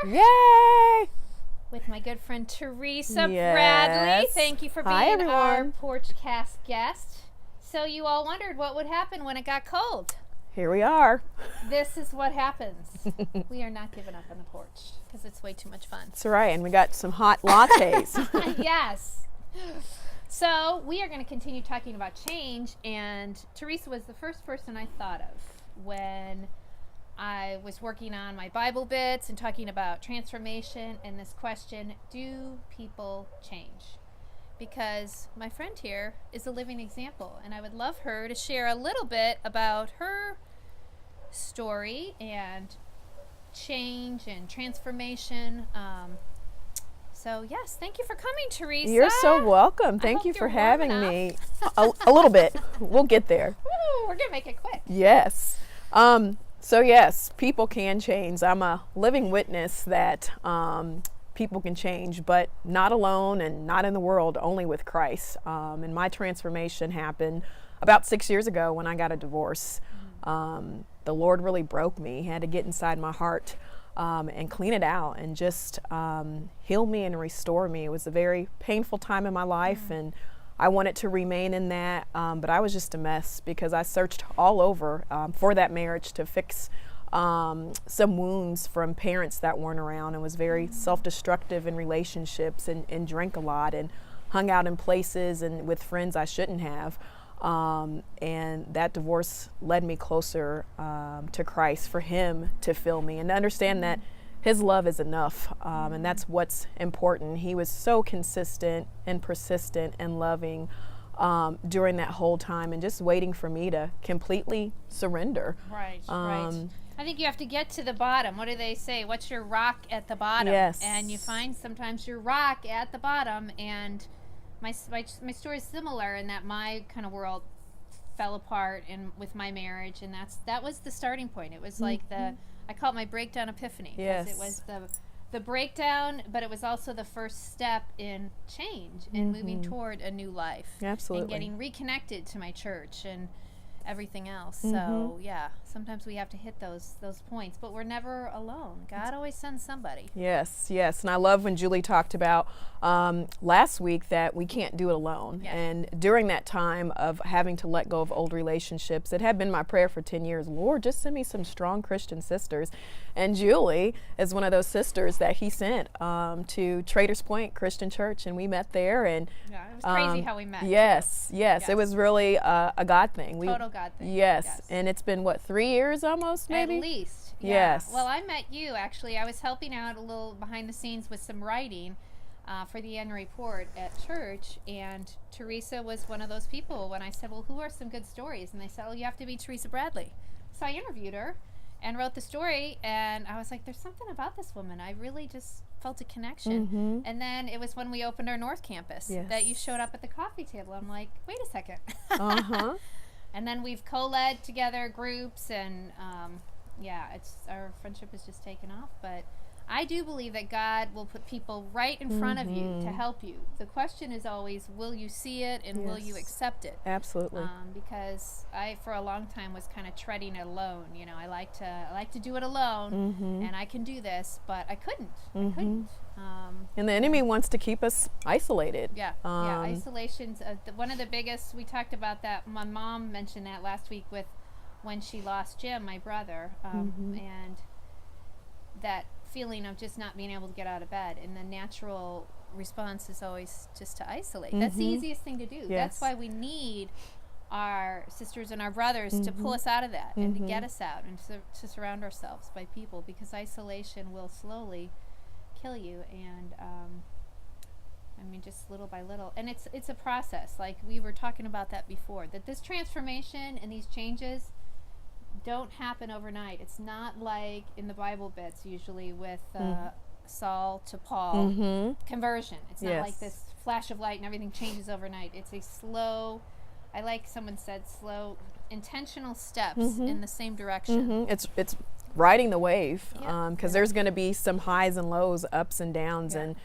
Yay! With my good friend Teresa Yes. Bradley. Thank you for Hi, being our everyone. Porchcast guest. So you all wondered what would happen when it got cold. Here we are. This is what happens. We are not giving up on the porch because it's way too much fun. That's right, and we got some hot lattes. Yes. So we are going to continue talking about change, and Teresa was the first person I thought of when I was working on my Bible bits and talking about transformation and this question, do people change? Because my friend here is a living example, and I would love her to share a little bit about her story and change and transformation. So yes, thank you for coming, Teresa. You're so welcome. Thank hope you for you're having warm me. A little bit. We'll get there. Woo, we're gonna make it quick. Yes. So yes, people can change. I'm a living witness that people can change, but not alone and not in the world, only with Christ. And my transformation happened about 6 years ago when I got a divorce. The Lord really broke me. He had to get inside my heart and clean it out and just heal me and restore me. It was a very painful time in my life, and I wanted to remain in that, but I was just a mess because I searched all over for that marriage to fix some wounds from parents that weren't around, and was very self-destructive in relationships, and drank a lot and hung out in places and with friends I shouldn't have. And that divorce led me closer to Christ, for Him to fill me and to understand that His love is enough, and that's what's important. He was so consistent and persistent and loving during that whole time, and just waiting for me to completely surrender. Right, right. I think you have to get to the bottom. What do they say? What's your rock at the bottom? Yes. And you find sometimes your rock at the bottom, and my story is similar in that my kind of world fell apart with my marriage, and that was the starting point. It was like I call it my breakdown epiphany. Yes. It was the breakdown, but it was also the first step in change and moving toward a new life. Absolutely. And getting reconnected to my church and everything else. So yeah, sometimes we have to hit those points, but we're never alone. God always sends somebody. Yes, yes. And I love when Julie talked about last week that we can't do it alone. Yeah. And during that time of having to let go of old relationships, it had been my prayer for 10 years, Lord, just send me some strong Christian sisters. And Julie is one of those sisters that He sent to Traders Point Christian Church, and we met there. And Yeah, it was crazy how we met. Yes. It was really a God thing. Total God thing. Yes. And it's been, what, 3 years almost, maybe? At least. Yeah. Yes. Well, I met you, actually. I was helping out a little behind the scenes with some writing for the annual report at church, and Teresa was one of those people when I said, well, who are some good stories? And they said, oh, you have to be Teresa Bradley. So I interviewed her and wrote the story, and I was like, there's something about this woman. I really just felt a connection. And then it was when we opened our North Campus that you showed up at the coffee table. I'm like, wait a second. And then we've co-led together groups, and our friendship has just taken off. But I do believe that God will put people right in front of you to help you. The question is always, will you see it, and will you accept it? Absolutely. Because I, for a long time, was kind of treading it alone. You know, I like to do it alone, and I can do this, but I couldn't. I couldn't. And the enemy wants to keep us isolated. Yeah, isolation's one of the biggest. We talked about that. My mom mentioned that last week with when she lost Jim, my brother, and that feeling of just not being able to get out of bed, and the natural response is always just to isolate. That's the easiest thing to do. That's why we need our sisters and our brothers to pull us out of that and to get us out and to surround ourselves by people, because isolation will slowly kill you. And I mean, just little by little, and it's a process. Like we were talking about that before, that this transformation and these changes don't happen overnight. It's not like in the Bible bits usually with Saul to Paul conversion. It's not like this flash of light and everything changes overnight. It's a slow, I like someone said, slow, intentional steps in the same direction. It's riding the wave, because there's going to be some highs and lows, ups and downs. And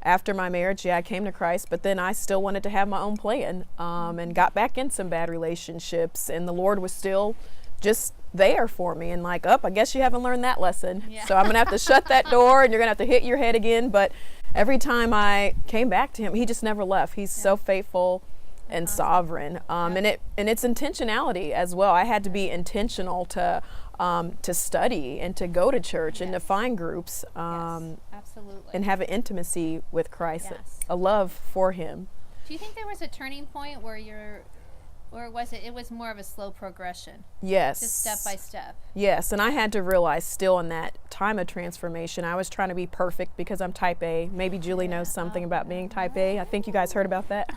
after my marriage, I came to Christ, but then I still wanted to have my own plan, and got back in some bad relationships, and the Lord was still just there for me, and like, I guess you haven't learned that lesson. Yeah. So I'm gonna have to shut that door, and you're gonna have to hit your head again. But every time I came back to him, he just never left. He's so faithful and sovereign. And it's intentionality as well. I had to be intentional to study and to go to church and to find groups, absolutely, and have an intimacy with Christ, Yes. a love for him. Do you think there was a turning point where or was it was more of a slow progression? Yes. Just step by step. Yes, and I had to realize still in that time of transformation, I was trying to be perfect because I'm type A. Maybe Julie knows something about being type A. I think you guys heard about that.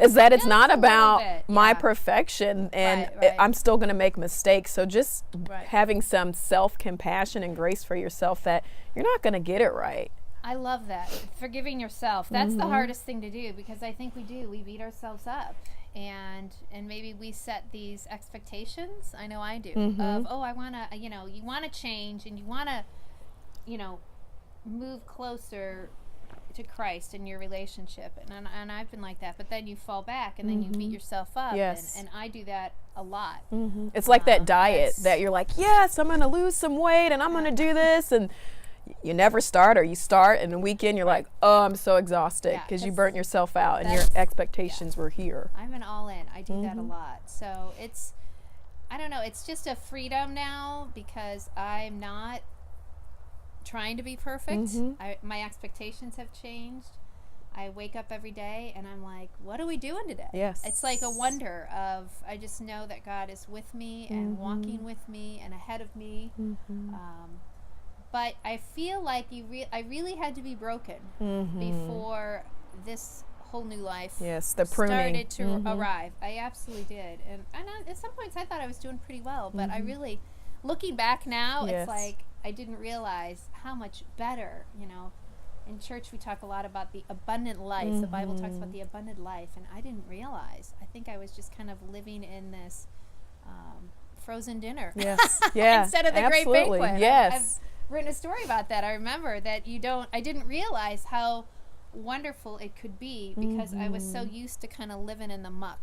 Is that it's not about my perfection, and I'm still going to make mistakes. So just having some self-compassion and grace for yourself that you're not going to get it right. I love that. Forgiving yourself. That's the hardest thing to do, because I think we beat ourselves up. And maybe we set these expectations, I know I do, of, I want to, you want to change, and you want to, move closer to Christ in your relationship. And I've been like that, but then you fall back, and then you beat yourself up. Yes. And I do that a lot. It's like that diet that you're like, yes, I'm going to lose some weight, and I'm going to do this, and you never start, or you start, and the weekend you're like, I'm so exhausted because you burnt yourself out and your expectations were here. I'm an all-in. I do that a lot. So it's, I don't know, it's just a freedom now, because I'm not trying to be perfect. My expectations have changed. I wake up every day and I'm like, what are we doing today? Yes. It's like a wonder of, I just know that God is with me and walking with me and ahead of me. But I feel like I really had to be broken before this whole new life the pruning started to arrive. I absolutely did. And at some points I thought I was doing pretty well, but I really, looking back now, it's like I didn't realize how much better, in church we talk a lot about the abundant life. The Bible talks about the abundant life, and I didn't realize. I think I was just kind of living in this frozen dinner. Yes. Yeah. Instead of the great banquet. Yes. I've written a story about that. I remember that I didn't realize how wonderful it could be, because I was so used to kind of living in the muck.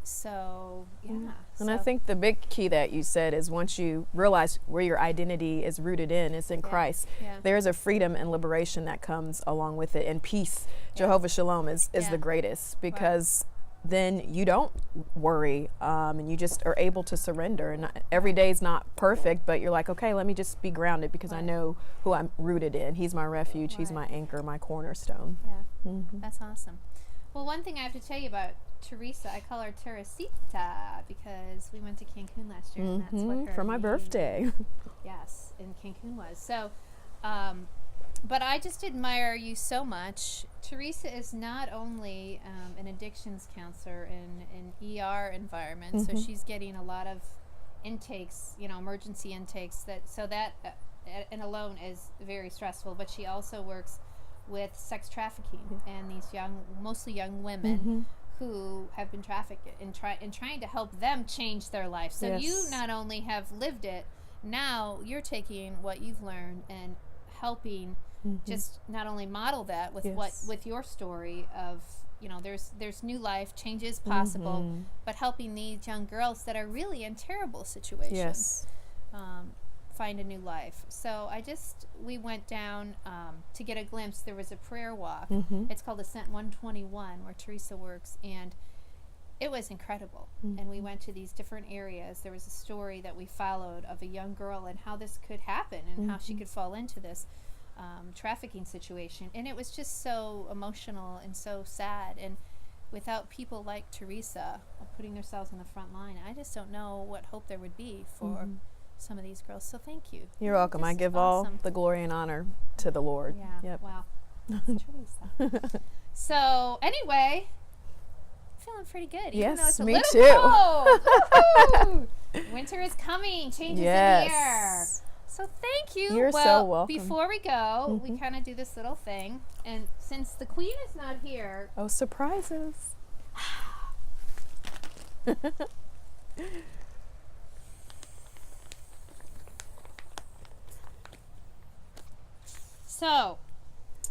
So, yeah. And I think the big key that you said is, once you realize where your identity is rooted in, is in Christ, there is a freedom and liberation that comes along with it, and peace. Jehovah Shalom is the greatest, because then you don't worry, and you just are able to surrender. And every day is not perfect, but you're like, okay, let me just be grounded, because I know who I'm rooted in. He's my refuge. He's my anchor, my cornerstone. Yeah, that's awesome. Well, one thing I have to tell you about Teresa, I call her Teresita because we went to Cancun last year, and that's what her for my birthday. Yes, in Cancun was. So, but I just admire you so much. Teresa is not only an addictions counselor in an ER environment, so she's getting a lot of intakes, emergency intakes. That and alone is very stressful. But she also works with sex trafficking and these mostly young women who have been trafficked, and trying to help them change their life. So you not only have lived it, now you're taking what you've learned and helping just not only model that with with your story of, there's new life, change is possible, but helping these young girls that are really in terrible situations find a new life. So we went down to get a glimpse. There was a prayer walk. It's called Ascent 121, where Teresa works, and it was incredible. And we went to these different areas. There was a story that we followed of a young girl and how this could happen, and how she could fall into this trafficking situation. And it was just so emotional and so sad. And without people like Teresa putting themselves on the front line, I just don't know what hope there would be for some of these girls. So thank you. You're welcome. I give all the glory and honor to the Lord. Yeah. Wow. Teresa. So anyway, feeling pretty good. Even though it's a me little too. cold. Winter is coming. Changes in the air. So thank you. You're so welcome. Before we go, we kind of do this little thing. And since the queen is not here. Oh, surprises. So,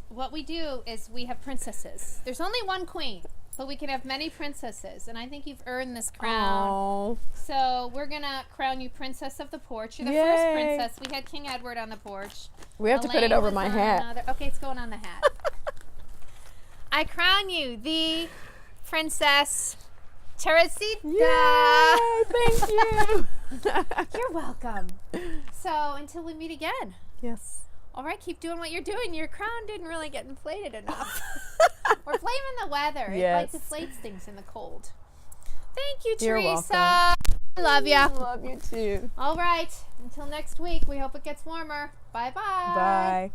what we do is we have princesses. There's only one queen. but we can have many princesses, and I think you've earned this crown. Oh. So we're gonna crown you Princess of the Porch. You're the Yay. first princess. We had King Edward on the porch. We have to put it Elaine over was my on hat. another- Okay, it's going on the hat. I crown you the Princess Teresita. Yay! Thank you. You're welcome. So until we meet again. Yes. All right, keep doing what you're doing. Your crown didn't really get inflated enough. We're blaming the weather. Yes. It like deflates things in the cold. Thank you, You're Teresa. welcome. I love ya. Love you too. All right. Until next week. We hope it gets warmer. Bye-bye. Bye.